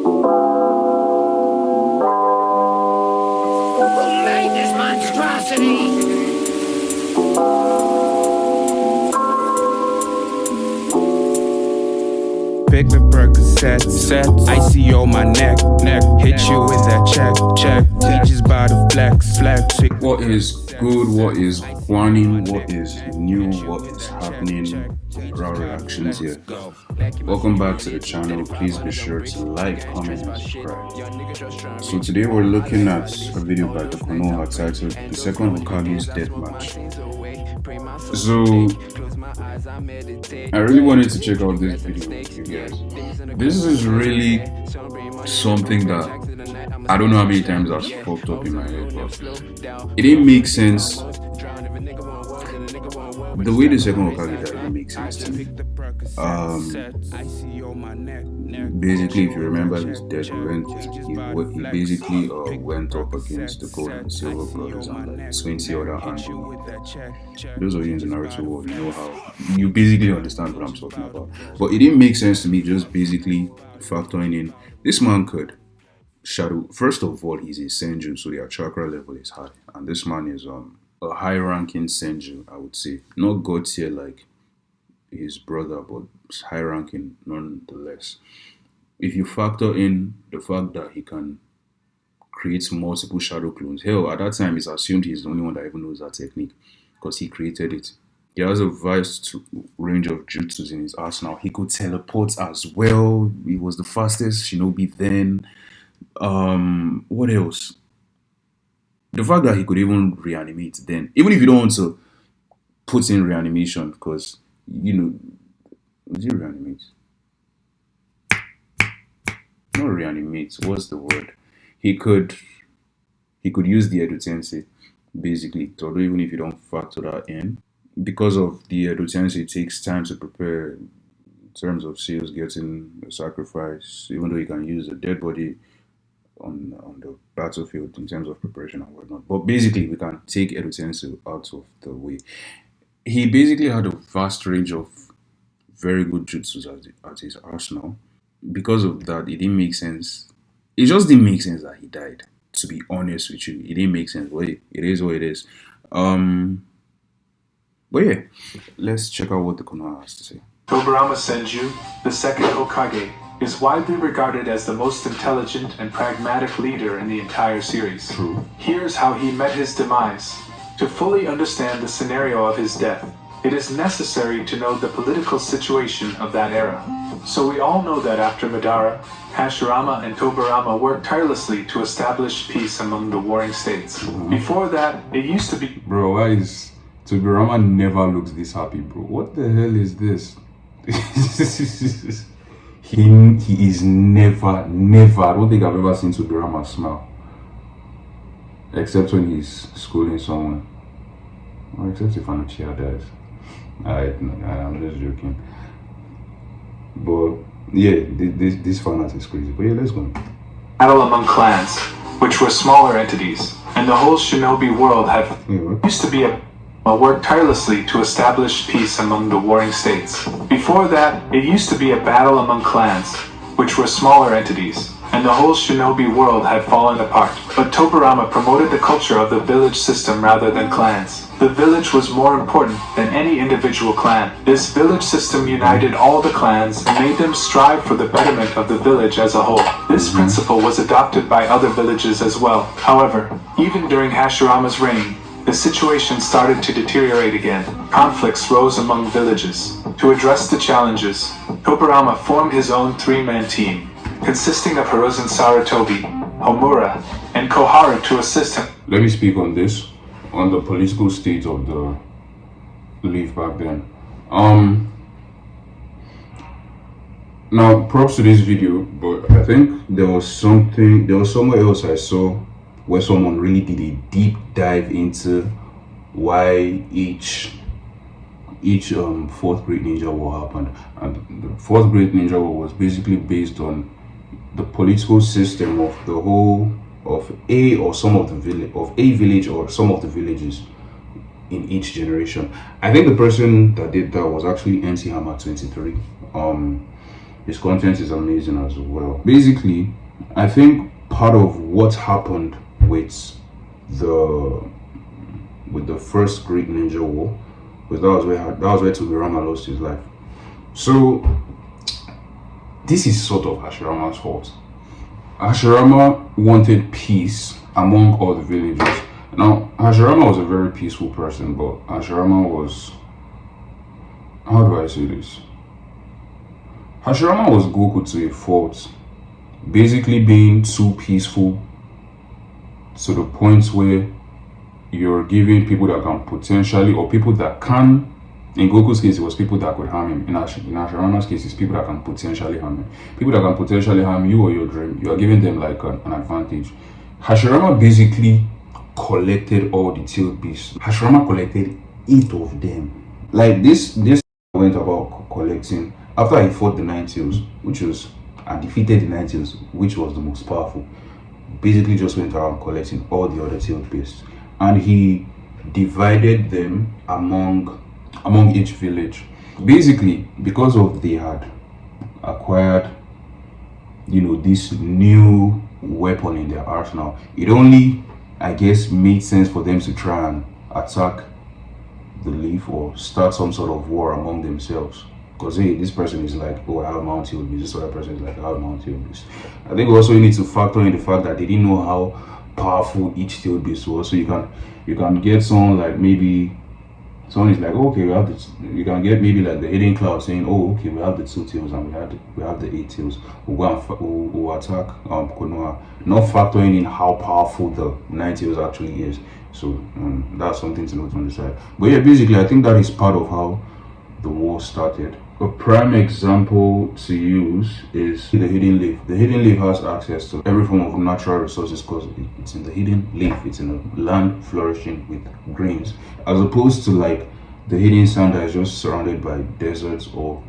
Who made this monstrosity? Pick the Percocet, set icy on my neck, hit you with that check, teachers by the flex. What is good? What is warning? What is new? What is happening? Ral Reactions here. Welcome back to the channel. Please be sure to like, comment, and subscribe. So today we're looking at a video by the Konoha titled "The Second Hokage's Death Match." So I really wanted to check out this video with you guys. This is really something that I don't know how many times I've popped up in my head, but it didn't make sense. The way the second Hokage died didn't make sense to me. Basically, if you remember his death, he basically went up against the Gold and Silver Brothers and like 20 other Hanzo. Those of you in the Naruto world, you know how you basically understand what I'm talking about. But it didn't make sense to me just basically factoring in this man could shadow. First of all, he's a Senju, so their chakra level is high, and this man is a high-ranking Senju, I would say. Not god tier like his brother, but high-ranking nonetheless. If you factor in the fact that he can create multiple shadow clones, hell, at that time it's assumed he's the only one that even knows that technique because he created it. He has a vast range of jutsus in his arsenal. He could teleport as well. He was the fastest shinobi then. What else? The fact that he could even reanimate then, even if you don't want to put in reanimation, because you know, did he reanimate? Not reanimate. What's the word? He could use the Edo Tensei, basically. Although even if you don't factor that in, because of the Edo Tensei, it takes time to prepare in terms of Seals getting a sacrifice. Even though you can use a dead body on the battlefield in terms of preparation and whatnot. But basically, we can take Edo Tensei out of the way. He basically had a vast range of very good jutsus at his arsenal. Because of that, it didn't make sense. It just didn't make sense that he died, to be honest with you. It didn't make sense. But it is what it is. But yeah, let's check out what the Konoha has to say. Tobirama Senju, the second Hokage, is widely regarded as the most intelligent and pragmatic leader in the entire series. True. Here's how he met his demise. To fully understand the scenario of his death, it is necessary to know the political situation of that era. So we all know that after Madara, Hashirama and Tobirama worked tirelessly to establish peace among the warring states. Before that, it used to be... Bro, why is Tobirama never looks this happy, bro? What the hell is this? He is never, I don't think I've ever seen Tobirama smile. Except when he's schooling someone. Or except if Anuchiya dies. I'm just joking. But yeah, this fan art is crazy. But yeah, let's go. Battle among clans, which were smaller entities, and the whole shinobi world had used to be worked tirelessly to establish peace among the warring states. Before that, it used to be a battle among clans, which were smaller entities, and the whole shinobi world had fallen apart. But Tobirama promoted the culture of the village system rather than clans. The village was more important than any individual clan. This village system united all the clans and made them strive for the betterment of the village as a whole. This principle was adopted by other villages as well. However, even during Hashirama's reign, the situation started to deteriorate again. Conflicts rose among villages. To address the challenges, Tobirama formed his own three-man team, consisting of Hiruzen Sarutobi, Homura, and Koharu to assist him. Let me speak on this, on the political state of the leaf back then. Now, props to this video, but I think there was somewhere else I saw where someone really did a deep dive into why each fourth great ninja war happened, and the fourth great ninja war was basically based on the political system of the whole of a village or some of the villages in each generation. I think the person that did that was actually NC Hammer 23. His content is amazing as well. Basically, I think part of what happened with the first Great Ninja War was that was where Tobirama lost his life. So this is sort of Hashirama's fault. Hashirama wanted peace among all the villagers. Now, Hashirama was a very peaceful person, but Hashirama was, how do I say this? Hashirama was Goku to a fault, basically being too peaceful to the point where you're giving people that can potentially, or people that can, in Goku's case, it was people that could harm him. In Hashirama's case, it's people that can potentially harm him. People that can potentially harm you or your dream, you are giving them like an advantage. Hashirama basically collected all the tailed beasts. Hashirama collected 8 of them. Like this went about collecting after he fought the 9 tails, and defeated the 9 tails, which was the most powerful. Basically just went around collecting all the other tailed beasts, and he divided them among each village. Basically, because of they had acquired, this new weapon in their arsenal, it only, I guess, made sense for them to try and attack the leaf or start some sort of war among themselves. Because hey, this person is like, oh, I have Mount Tailed Beast. This other person is like, I have Mount Tailed Beast. I think also you need to factor in the fact that they didn't know how powerful each tailed beast was. So you can get someone like, maybe someone is like, okay, we have this. You can get maybe like the hidden cloud saying, oh, okay, we have the 2 tails and we have the 8 tails. We'll attack Konoha, not factoring in how powerful the 9 tails actually is. So that's something to note on the side. But yeah, basically, I think that is part of how the war started. A prime example to use is the hidden leaf. The hidden leaf has access to every form of natural resources because it's in the hidden leaf. It's in a land flourishing with grains, as opposed to like the hidden sand that is just surrounded by deserts, or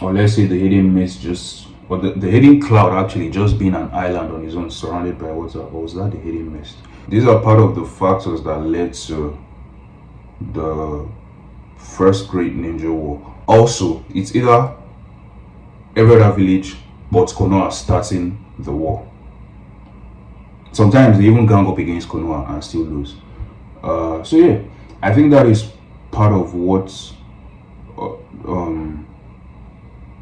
let's say the hidden mist the hidden cloud actually just being an island on its own surrounded by water. Or was that the hidden mist? These are part of the factors that led to the first Great Ninja War. Also, it's either every other village but Konoha starting the war. Sometimes they even gang up against Konoha and still lose. So yeah, I think that is part of what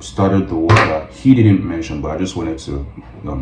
started the war that he didn't mention, but I just wanted to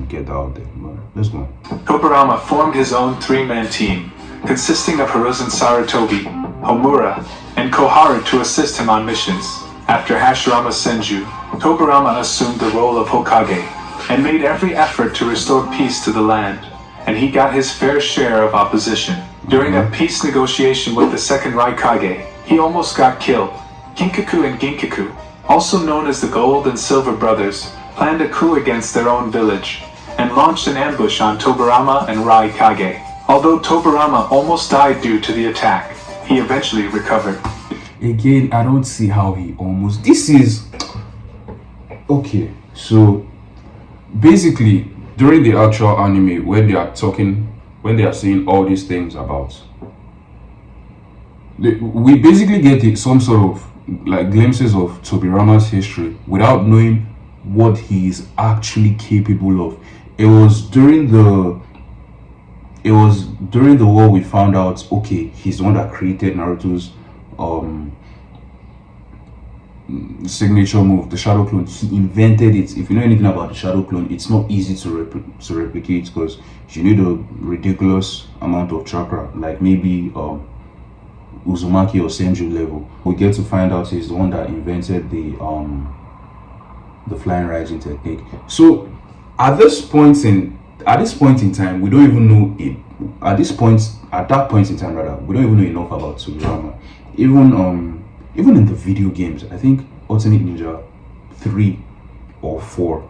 get that out there. But let's go. Tobirama formed his own 3-man team, consisting of Hiruzen Sarutobi, Homura, and Koharu to assist him on missions. After Hashirama Senju, Tobirama assumed the role of Hokage and made every effort to restore peace to the land, and he got his fair share of opposition. During a peace negotiation with the second Raikage, he almost got killed. Kinkaku and Ginkaku, also known as the Gold and Silver Brothers, planned a coup against their own village and launched an ambush on Tobirama and Raikage. Although Tobirama almost died due to the attack, he eventually recovered. Again, I don't see how he almost... This is... Okay, so basically, during the actual anime, when they are saying all these things about... we basically get some sort of like glimpses of Tobirama's history without knowing what he is actually capable of. It was during the war we found out, okay, he's the one that created Naruto's signature move, the shadow clone. He invented it. If you know anything about the shadow clone, it's not easy to replicate because you need a ridiculous amount of chakra, like maybe Uzumaki or Senju level. We get to find out he's the one that invented the flying rising technique. So at this point in time, we don't even know it. At that point in time, rather, we don't even know enough about Tobirama. Even in the video games, I think Ultimate Ninja 3 or 4.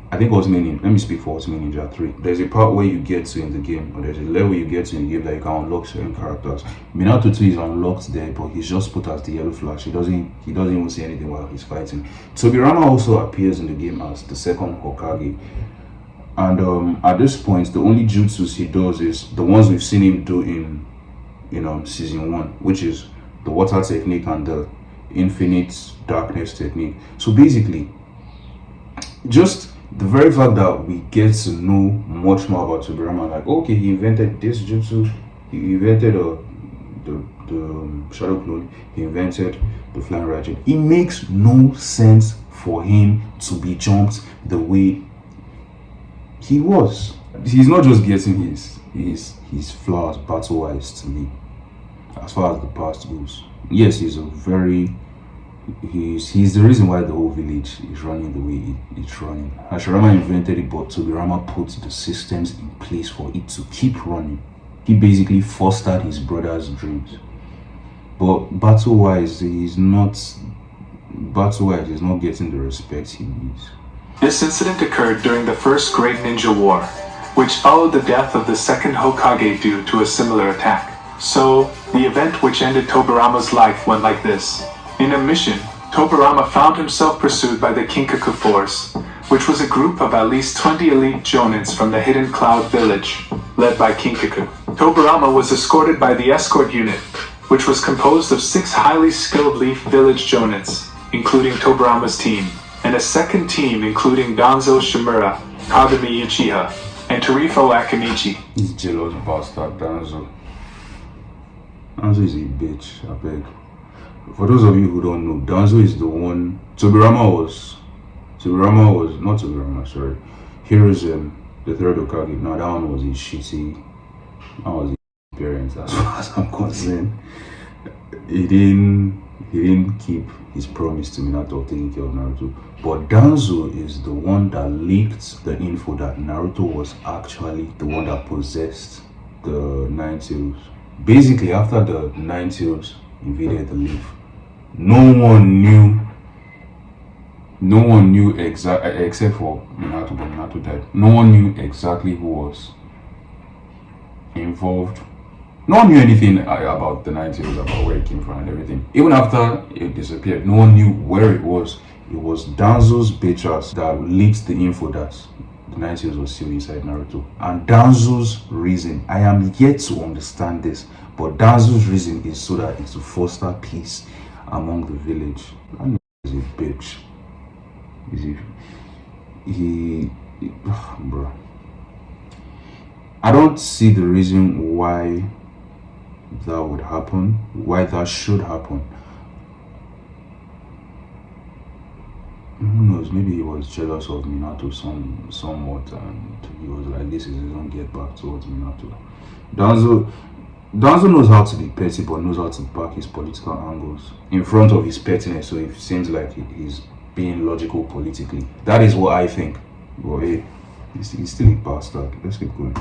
I think let me speak for Ultimate Ninja 3. There's a part where you get to in the game, or there's a level you get to in the game that you can unlock certain characters. Minato 2 is unlocked there, but he's just put as the yellow flash. He doesn't even say anything while he's fighting. Tobirama also appears in the game as the second Hokage. And at this point, the only jutsus he does is the ones we've seen him do in season 1, which is the water technique and the infinite darkness technique. So basically, just the very fact that we get to know much more about Tobirama, like, okay, he invented this jutsu, he invented the shadow clone, he invented the flying ratchet. It makes no sense for him to be jumped the way he was. He's not just getting his flowers battle wise to me, as far as the past goes. Yes, he's the reason why the whole village is running the way it's running. Hashirama invented it, but Tobirama put the systems in place for it to keep running. He basically fostered his brother's dreams. But battle-wise, he's not getting the respect he needs. This incident occurred during the First Great Ninja War, which followed the death of the second Hokage due to a similar attack. So, the event which ended Tobirama's life went like this. In a mission, Tobirama found himself pursued by the Kinkaku Force, which was a group of at least 20 elite jonins from the Hidden Cloud Village, led by Kinkaku. Tobirama was escorted by the escort unit, which was composed of 6 highly skilled Leaf Village jonins, including Tobirama's team, and a second team including Danzo Shimura, Kagami Uchiha, and Torifo Akamichi. He's jealous bastard, Danzo. Danzo is a bitch, I beg. For those of you who don't know, Danzo is the one. Hiruzen, the third Hokage. Now that one was his shitty. That was his parents, as far as I'm concerned. He didn't keep his promise to Minato of taking care of Naruto. But Danzo is the one that leaked the info that Naruto was actually the one that possessed the Nine Tails. Basically, after the Nine Tails invaded the Leaf, no one knew exactly, except for Minato, but Minato died. No one knew exactly who was involved. No one knew anything about the Nine Tails, about where it came from and everything. Even after it disappeared, no one knew where it was. It was Danzo's bitch ass that leaked the info that the Nine Tails was still inside Naruto. And Danzo's reason, I am yet to understand this, but Danzo's reason is so that it's to foster peace among the village. That is a bitch. Bro. I don't see the reason why that would happen, why that should happen. Who knows, maybe he was jealous of Minato somewhat, and he was like, this is his own get back towards Minato. Danzo knows how to be petty, but knows how to back his political angles in front of his pettiness, so it seems like he's being logical politically. That is what I think. But hey, he's still a bastard. Let's keep going.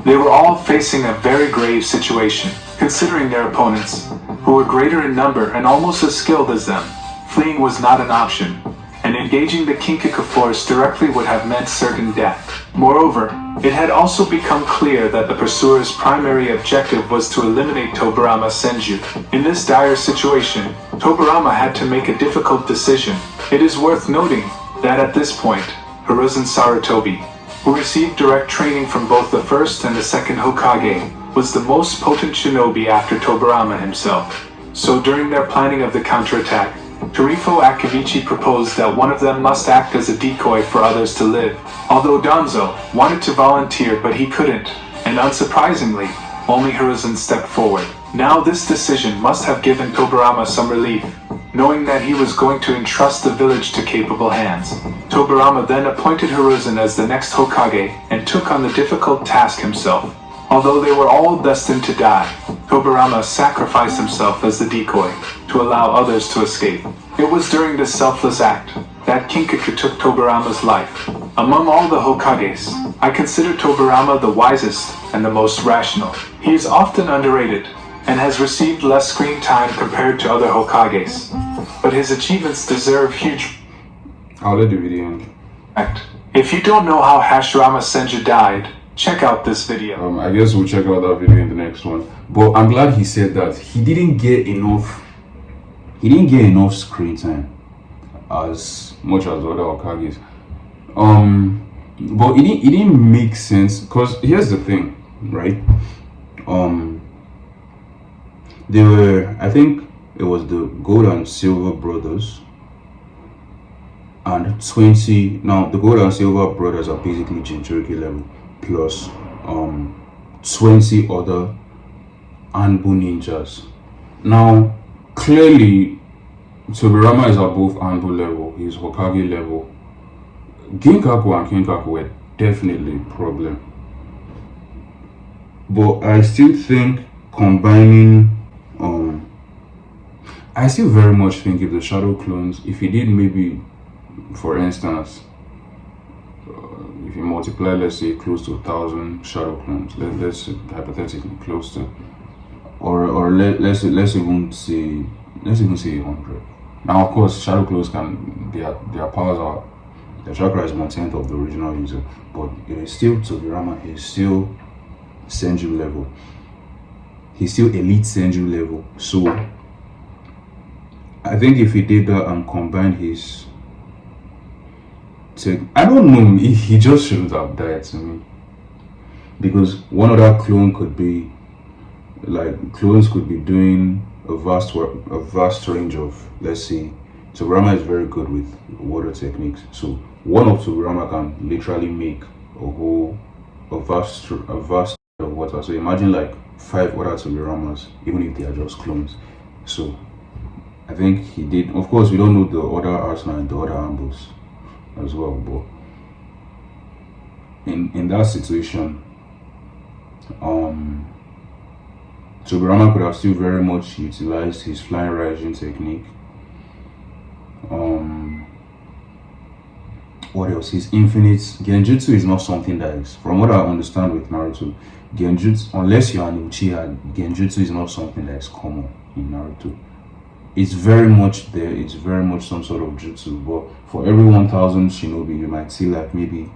They were all facing a very grave situation, considering their opponents, who were greater in number and almost as skilled as them. Fleeing was not an option, and engaging the Kinkaku force directly would have meant certain death. Moreover, it had also become clear that the pursuer's primary objective was to eliminate Tobirama Senju. In this dire situation, Tobirama had to make a difficult decision. It is worth noting that at this point, Hiruzen Sarutobi, who received direct training from both the first and the second Hokage, was the most potent shinobi after Tobirama himself. So during their planning of the counterattack, Torifo Akamichi proposed that one of them must act as a decoy for others to live. Although Danzo wanted to volunteer but he couldn't, and unsurprisingly, only Hiruzen stepped forward. Now this decision must have given Tobirama some relief, knowing that he was going to entrust the village to capable hands. Tobirama then appointed Hiruzen as the next Hokage and took on the difficult task himself. Although they were all destined to die, Tobirama sacrificed himself as the decoy to allow others to escape. It was during this selfless act that Kinkaku took Tobirama's life. Among all the Hokages, I consider Tobirama the wisest and the most rational. He is often underrated and has received less screen time compared to other Hokages, but his achievements deserve huge. I'll let the video end. If you don't know how Hashirama Senju died, check out this video. I guess we'll check out that video in the next one. But I'm glad he said that. He didn't get enough screen time as much as other Hokages. But it didn't make sense, because here's the thing, right? They were, I think, It was the gold and silver brothers and 20. Now the gold and silver brothers are basically Jinchuriki level plus 20 other Anbu ninjas. Now clearly Tobirama is above Anbu level, he's Hokage level. Ginkaku and Kinkaku were definitely a problem. But I still think combining I still very much think if the shadow clones, if he did maybe, for instance, if you multiply, let's say, close to 1,000 shadow clones, let's say, hypothetically close to, or let's even say 100. Now, of course, shadow clones can their powers are, the chakra is 1/10 of the original user, but it is still Tobirama. He's still Senju level. He's still elite Senju level. So I think if he did that and combined his tech, I don't know, he just shouldn't have died to me. Because one other clone could be, like, clones could be doing a vast range of, let's say, Tobirama is very good with water techniques. So one of Tobirama can literally make a vast of water. So imagine like 5 other Tobiramas, even if they are just clones. So I think he did. Of course, we don't know the other Arsenal and the other Ambos as well, but in that situation, Tobirama could have still very much utilized his flying rising technique. What else? His infinite Genjutsu is not something that is, from what I understand with Naruto, Genjutsu, unless you're an Uchiha, Genjutsu is not something that is common in Naruto. It's very much there, it's very much some sort of jutsu, but for every 1,000 shinobi, you might see like maybe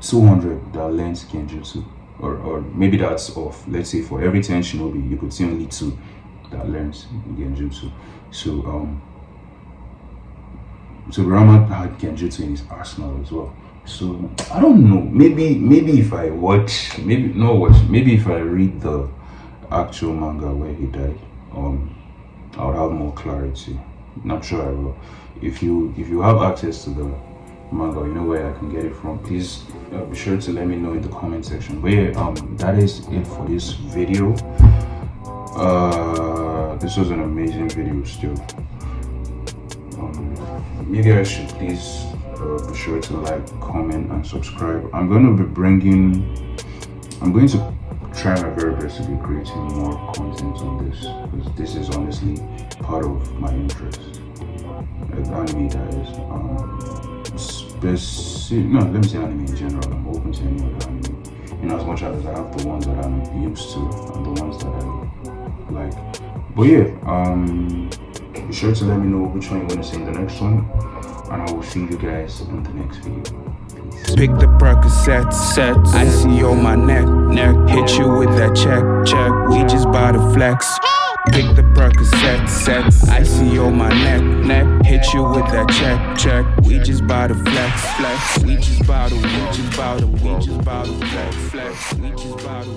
200 that learns Genjutsu, or maybe that's off. Let's say for every 10 shinobi, you could see only 2 that learns Genjutsu. So Tobirama had Genjutsu in his arsenal as well. So I don't know. Maybe if I watch, maybe if I read the actual manga where he died, I would have more clarity. Not sure I will. If you have access to the manga, you know where I can get it from, please be sure to let me know in the comment section. But yeah, that is it for this video. This was an amazing video still. You guys should please be sure to like, comment and subscribe. I'm going to try my very best to be creating more content on this, because this is honestly part of my interest. Anime, that is. Let me say anime in general. I'm open to any other anime, in as much as I have the ones that I'm used to and the ones that I like. But yeah, be sure to let me know which one you want to see in the next one, and I will see you guys in the next video. Pick the Percocet, sets. I see on my neck. Hit you with that check. We just bout to flex. Pick the Percocet, sets. I see on my neck. Hit you with that check. We just bout to flex. We just bout to flex. We just bout to